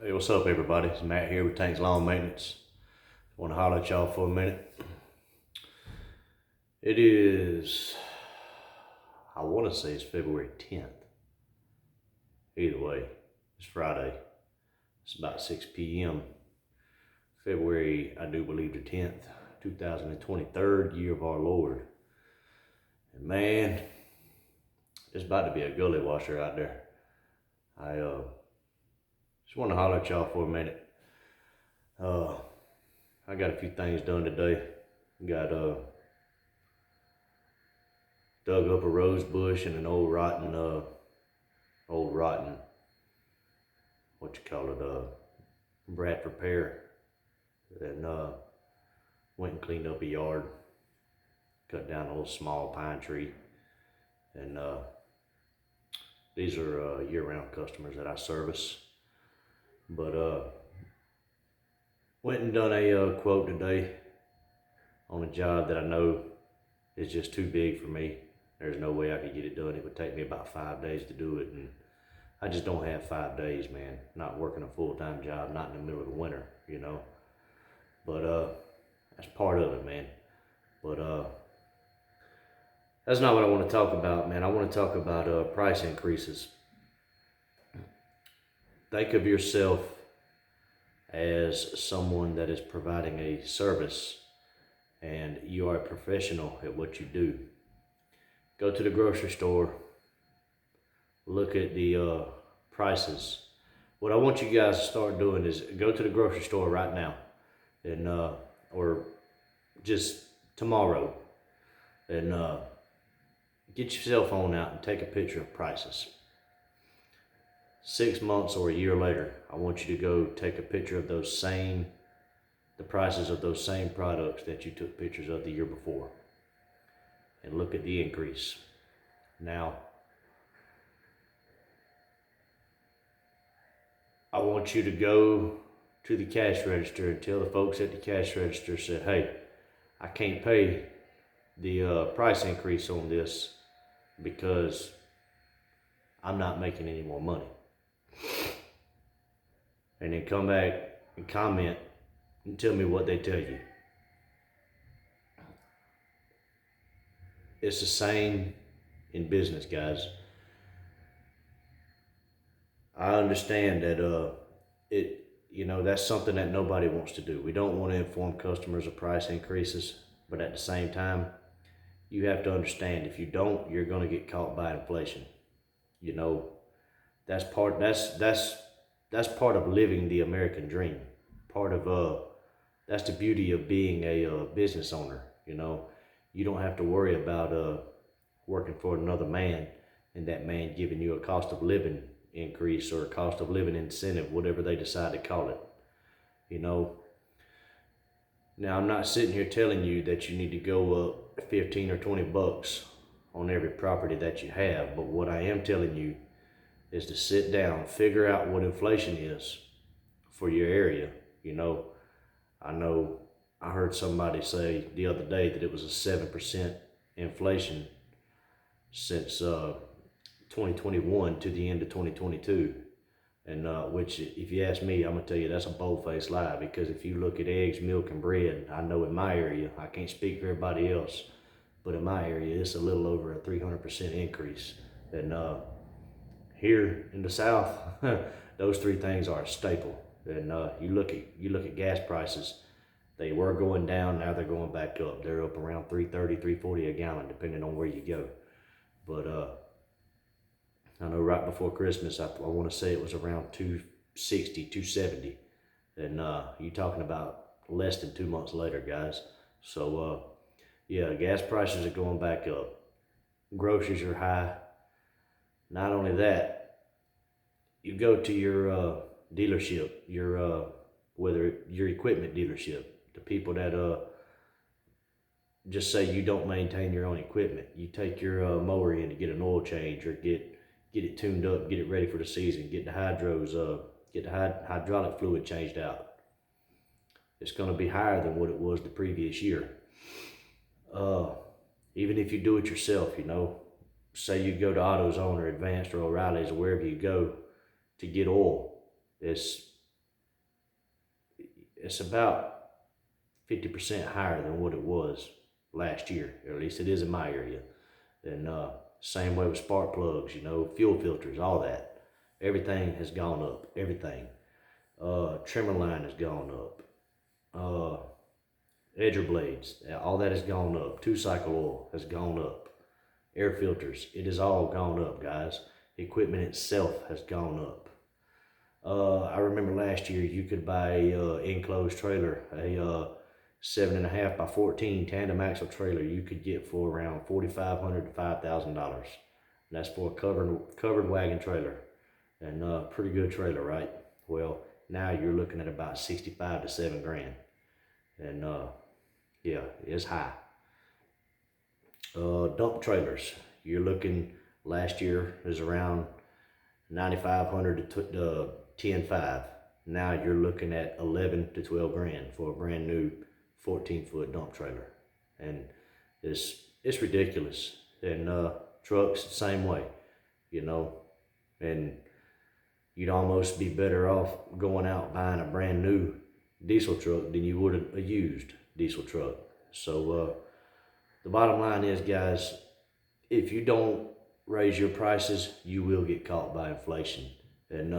Hey, what's up, everybody? It's Matt here with Tanks Lawn Maintenance. Want to holler at y'all for a minute. It is, I want to say it's February 10th. Either way, it's Friday. It's about 6 p.m. February, I do believe the 10th, 2023, year of our Lord. And man, it's about to be a gully washer out there. I just want to holler at y'all for a minute. I got a few things done today. Got dug up a rose bush and an old rotten, what you call it, Bradford pear, and went and cleaned up a yard, cut down a little small pine tree, and these are year-round customers that I service. But went and done a quote today on a job that I know is just too big for me. There's no way I could get it done. It would take me about 5 days to do it, and I just don't have 5 days, man. Not working a full-time job, not in the middle of the winter, you know. But that's part of it, man. But that's not what I want to talk about, man. I want to talk about price increases. Think of yourself as someone that is providing a service, and you are a professional at what you do. Go to the grocery store, look at the prices. What I want you guys to start doing is go to the grocery store right now, and or just tomorrow, and get your cell phone out and take a picture of prices. 6 months or a year later, I want you to go take a picture of the prices of those same products that you took pictures of the year before, and look at the increase. Now, I want you to go to the cash register and tell the folks at the cash register, said, hey, I can't pay the price increase on this because I'm not making any more money. And then come back and comment and tell me what they tell you. It's the same in business, guys. I understand that that's something that nobody wants to do. We don't want to inform customers of price increases, but at the same time, you have to understand, if you don't, you're going to get caught by inflation. You know, that's part of living the American dream. That's the beauty of being a business owner. You know, you don't have to worry about working for another man and that man giving you a cost of living increase or a cost of living incentive, whatever they decide to call it. You know, now I'm not sitting here telling you that you need to go up 15 or 20 bucks on every property that you have, but what I am telling you is to sit down, figure out what inflation is for your area. You know, I heard somebody say the other day that it was a 7% inflation since 2021 to the end of 2022. And which, if you ask me, I'm gonna tell you that's a bold-faced lie, because if you look at eggs, milk, and bread, I know in my area, I can't speak for everybody else, but in my area, it's a little over a 300% increase. And here in the South, those three things are a staple. And you look at gas prices, they were going down, now they're going back up. They're up around $3.30, $3.40 a gallon, depending on where you go. But I know right before Christmas, I want to say it was around $2.60, $2.70. And you're talking about less than 2 months later, guys. So yeah, gas prices are going back up. Groceries are high. Not only that, you go to your dealership, whether your equipment dealership, the people that just say you don't maintain your own equipment. You take your mower in to get an oil change or get it tuned up, get it ready for the season, get the hydraulic fluid changed out. It's going to be higher than what it was the previous year. Even if you do it yourself, you know, say you go to AutoZone or Advanced or O'Reilly's or wherever you go to get oil, it's it's about 50% higher than what it was last year, or at least it is in my area. And same way with spark plugs, you know, fuel filters, all that. Everything has gone up, everything. Trimmer line has gone up. Edger blades, all that has gone up. 2-cycle oil has gone up. Air filters, it has all gone up, guys. Equipment itself has gone up. I remember last year you could buy a enclosed trailer, a 7.5 by 14 tandem axle trailer you could get for around $4,500 to $5,000. That's for a covered wagon trailer, and pretty good trailer, right? Well, now you're looking at about 65 to 7 grand, and yeah, it's high. Dump trailers, you're looking, last year is around 9,500 to 10.5. Now you're looking at 11 to 12 grand for a brand new 14-foot dump trailer, and it's ridiculous. And trucks the same way, you know, and you'd almost be better off going out buying a brand new diesel truck than you would a used diesel truck. So the bottom line is, guys, if you don't raise your prices, you will get caught by inflation. And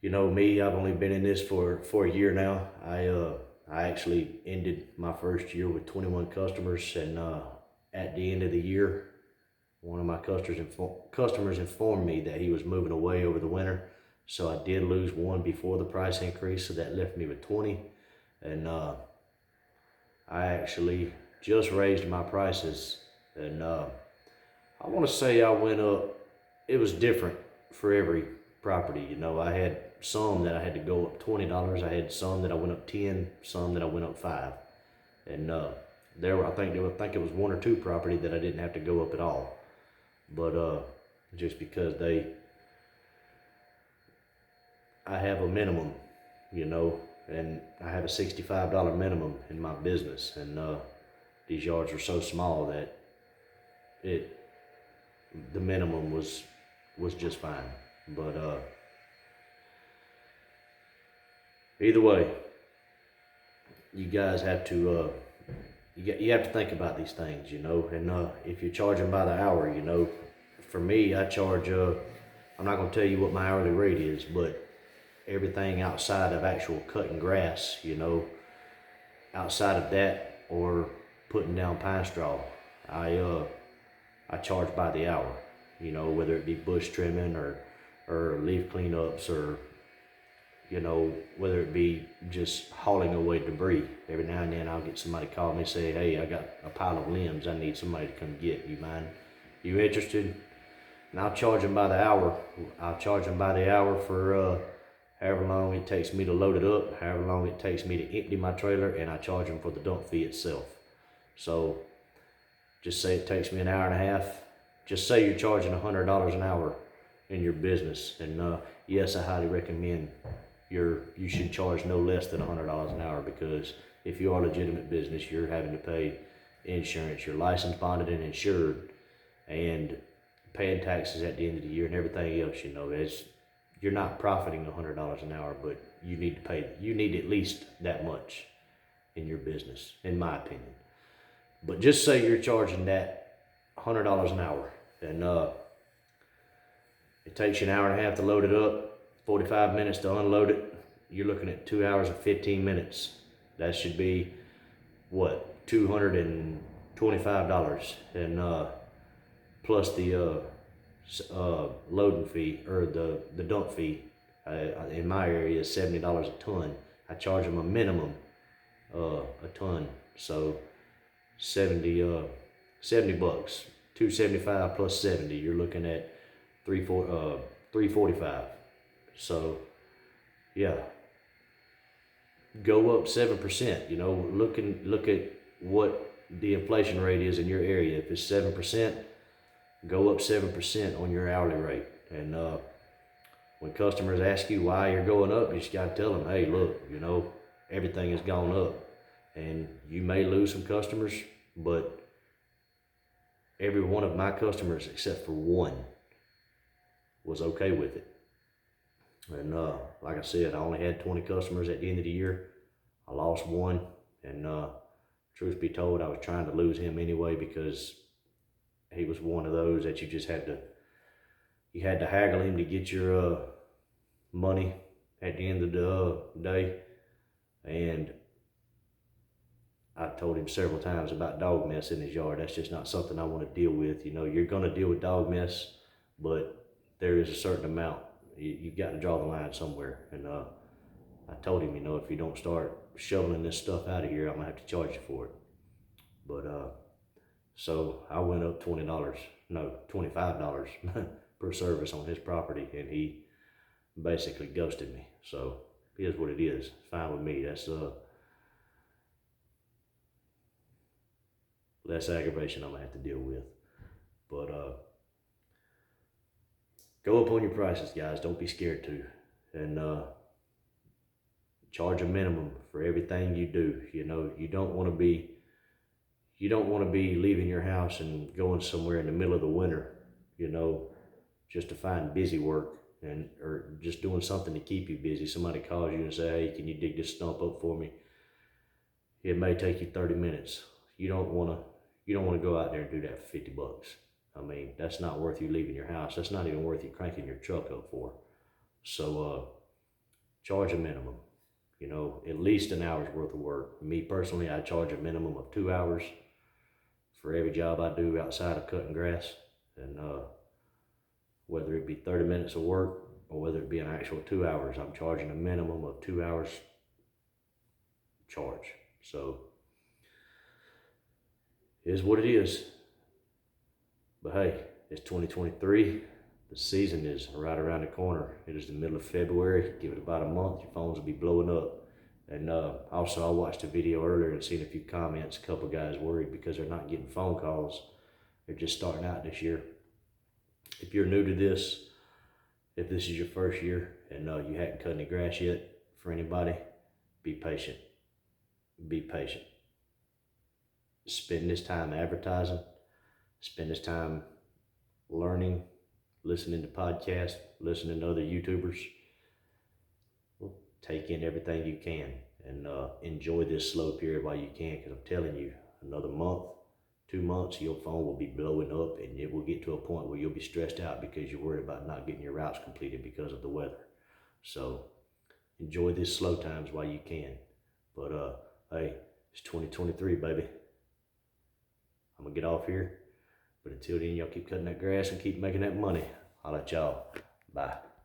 you know me, I've only been in this for a year now. I actually ended my first year with 21 customers, and at the end of the year, one of my customers informed me that he was moving away over the winter. So I did lose one before the price increase, so that left me with 20. And I actually just raised my prices, and I want to say I went up. It was different for every property, you know. I had some that I had to go up $20. I had some that I went up 10, some that I went up 5, and I think it was 1 or 2 property that I didn't have to go up at all. But just because I have a minimum, you know, and I have a $65 minimum in my business, and these yards are so small that the minimum was just fine. But either way, you guys have to you have to think about these things, you know. And if you're charging by the hour, you know, for me, I charge I'm not going to tell you what my hourly rate is, but everything outside of actual cutting grass, you know, outside of that or putting down pine straw, I charge by the hour, you know, whether it be bush trimming or leaf cleanups, or, you know, whether it be just hauling away debris. Every now and then I'll get somebody call me and say, hey, I got a pile of limbs I need somebody to come get. You mind? You interested? And I'll charge them by the hour. I'll charge them by the hour for however long it takes me to load it up, however long it takes me to empty my trailer, and I charge them for the dump fee itself. So just say it takes me an hour and a half. Just say you're charging $100 an hour in your business, and yes, I highly recommend you should charge no less than $100 an hour, because if you are a legitimate business, you're having to pay insurance, you're licensed, bonded, and insured, and paying taxes at the end of the year and everything else. You know, you're not profiting $100 an hour, but you need at least that much in your business, in my opinion. But just say you're charging that $100 an hour, and it takes you an hour and a half to load it up, 45 minutes to unload it. You're looking at 2 hours and 15 minutes. That should be what, $225, and plus the loading fee, or the dump fee. In my area is $70 a ton. I charge them a minimum a ton, so 70 bucks, $275 plus 70. You're looking at $345. So yeah, go up 7%. You know, look at what the inflation rate is in your area. If it's 7%, go up 7% on your hourly rate. And when customers ask you why you're going up, you just got to tell them, hey, look, you know, everything has gone up. And you may lose some customers, but every one of my customers, except for one, was okay with it. And like I said, I only had 20 customers at the end of the year. I lost one, and truth be told, I was trying to lose him anyway because he was one of those that you had to haggle him to get your money at the end of the day. And I told him several times about dog mess in his yard. That's just not something I want to deal with. You know, you're going to deal with dog mess, but there is a certain amount. You've got to draw the line somewhere. And I told him, you know, if you don't start shoveling this stuff out of here, I'm going to have to charge you for it. But so I went up $25 per service on his property, and he basically ghosted me. So here's what it is. Fine with me. That's less aggravation I'm gonna have to deal with. But go up on your prices, guys. Don't be scared to, and charge a minimum for everything you do. You know, you don't want to be leaving your house and going somewhere in the middle of the winter, you know, just to find busy work, or just doing something to keep you busy. Somebody calls you and say, hey, can you dig this stump up for me? It may take you 30 minutes. You don't want to go out there and do that for $50. I mean, that's not worth you leaving your house. That's not even worth you cranking your truck up for. So charge a minimum, you know, at least an hour's worth of work. Me personally, I charge a minimum of 2 hours for every job I do outside of cutting grass. And whether it be 30 minutes of work or whether it be an actual 2 hours, I'm charging a minimum of 2 hours charge. So it is what it is. But hey, it's 2023. The season is right around the corner. It is the middle of February. Give it about a month, your phones will be blowing up. And also, I watched a video earlier and seen a few comments. A couple guys worried because they're not getting phone calls. They're just starting out this year. If you're new to this, if this is your first year and you hadn't cut any grass yet, for anybody, be patient. Be patient. Spend this time advertising. Spend this time learning, listening to podcasts, listening to other YouTubers. Take in everything you can and enjoy this slow period while you can, because I'm telling you, another month, 2 months, your phone will be blowing up, and it will get to a point where you'll be stressed out because you're worried about not getting your routes completed because of the weather. So enjoy this slow times while you can. But hey, it's 2023, baby. I'm gonna get off here, but until then, y'all keep cutting that grass and keep making that money. I'll let y'all. Bye.